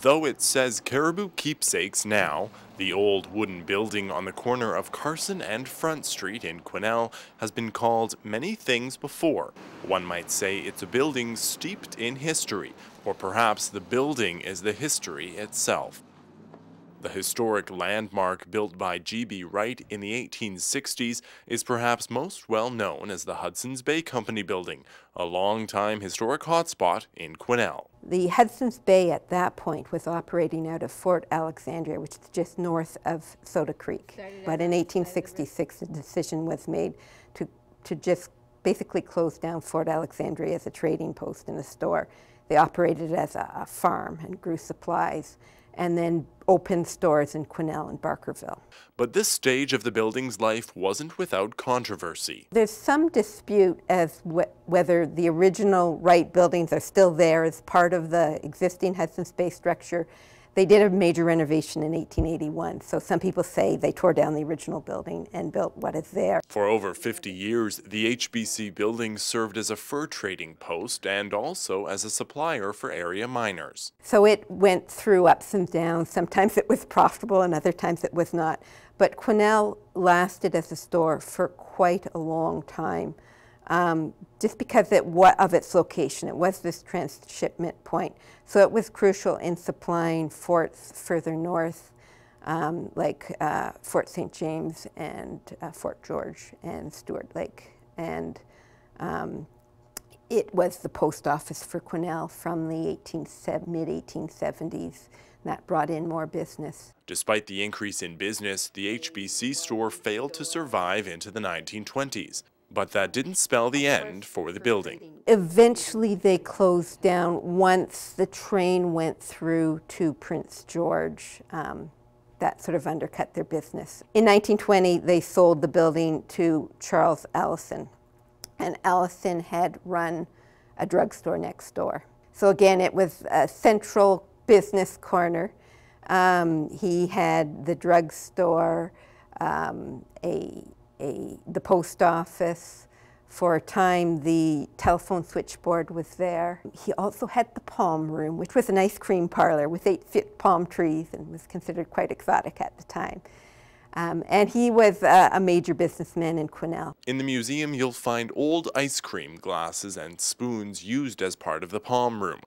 Though it says Caribou Keepsakes now, the old wooden building on the corner of Carson and Front Street in Quesnel has been called many things before. One might say it's a building steeped in history, or perhaps the building is the history itself. The historic landmark built by G.B. Wright in the 1860s is perhaps most well known as the Hudson's Bay Company Building, a long-time historic hotspot in Quesnel. The Hudson's Bay at that point was operating out of Fort Alexandria, which is just north of Soda Creek. But in 1866, a decision was made to just basically close down Fort Alexandria as a trading post and a store. They operated it as a farm and grew supplies, and then opened stores in Quesnel and Barkerville. But this stage of the building's life wasn't without controversy. There's some dispute as whether the original Wright buildings are still there as part of the existing Hudson's Bay structure. They did a major renovation in 1881, so some people say they tore down the original building and built what is there. For over 50 years, the HBC building served as a fur trading post and also as a supplier for area miners. So it went through ups and downs. Sometimes it was profitable and other times it was not. But Quesnel lasted as a store for quite a long time. Just because of its location. It was this transshipment point. So it was crucial in supplying forts further north, like Fort St. James and Fort George and Stewart Lake. And it was the post office for Quesnel from the mid-1870s. That brought in more business. Despite the increase in business, the HBC store failed to survive into the 1920s. But that didn't spell the end for the building. Eventually they closed down once the train went through to Prince George. That sort of undercut their business. In 1920 they sold the building to Charles Allison, and Allison had run a drugstore next door. So again, it was a central business corner. He had the drugstore, the post office. For a time, the telephone switchboard was there. He also had the palm room, which was an ice cream parlor with 8-foot palm trees and was considered quite exotic at the time. And he was a major businessman in Quesnel. In the museum, you'll find old ice cream glasses and spoons used as part of the palm room.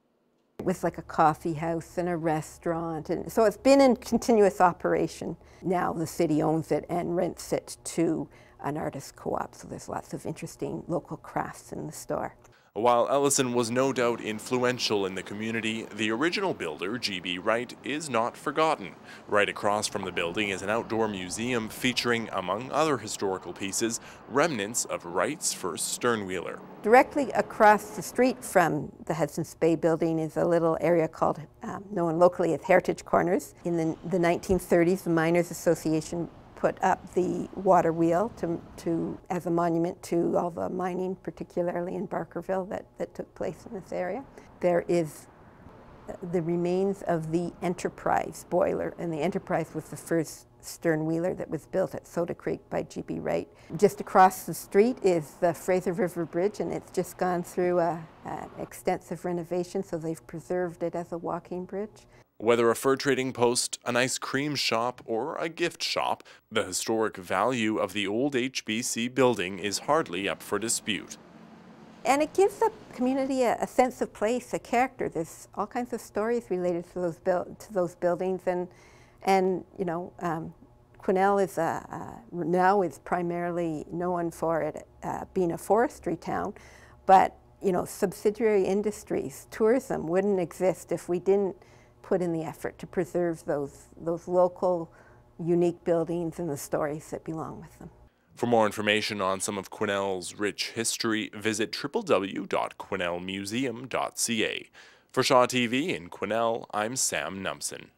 It was like a coffee house and a restaurant, and so it's been in continuous operation. Now the city owns it and rents it to an artist co-op, so there's lots of interesting local crafts in the store. While Ellison was no doubt influential in the community, the original builder, G.B. Wright, is not forgotten. Right across from the building is an outdoor museum featuring, among other historical pieces, remnants of Wright's first sternwheeler. Directly across the street from the Hudson's Bay Building is a little area called, known locally as Heritage Corners. In the 1930s, the Miners Association put up the water wheel as a monument to all the mining, particularly in Barkerville, that took place in this area. There is the remains of the Enterprise boiler, and the Enterprise was the first sternwheeler that was built at Soda Creek by G.B. Wright. Just across the street is the Fraser River Bridge, and it's just gone through an extensive renovation, so they've preserved it as a walking bridge. Whether a fur trading post, an ice cream shop, or a gift shop, the historic value of the old HBC building is hardly up for dispute. And it gives the community a sense of place, a character. There's all kinds of stories related to those buildings, and you know, Quesnel is now is primarily known for it being a forestry town, but you know, subsidiary industries, tourism wouldn't exist if we didn't put in the effort to preserve those local, unique buildings and the stories that belong with them. For more information on some of Quesnel's rich history, visit www.quesnelmuseum.ca. For Shaw TV in Quesnel, I'm Sam Numson.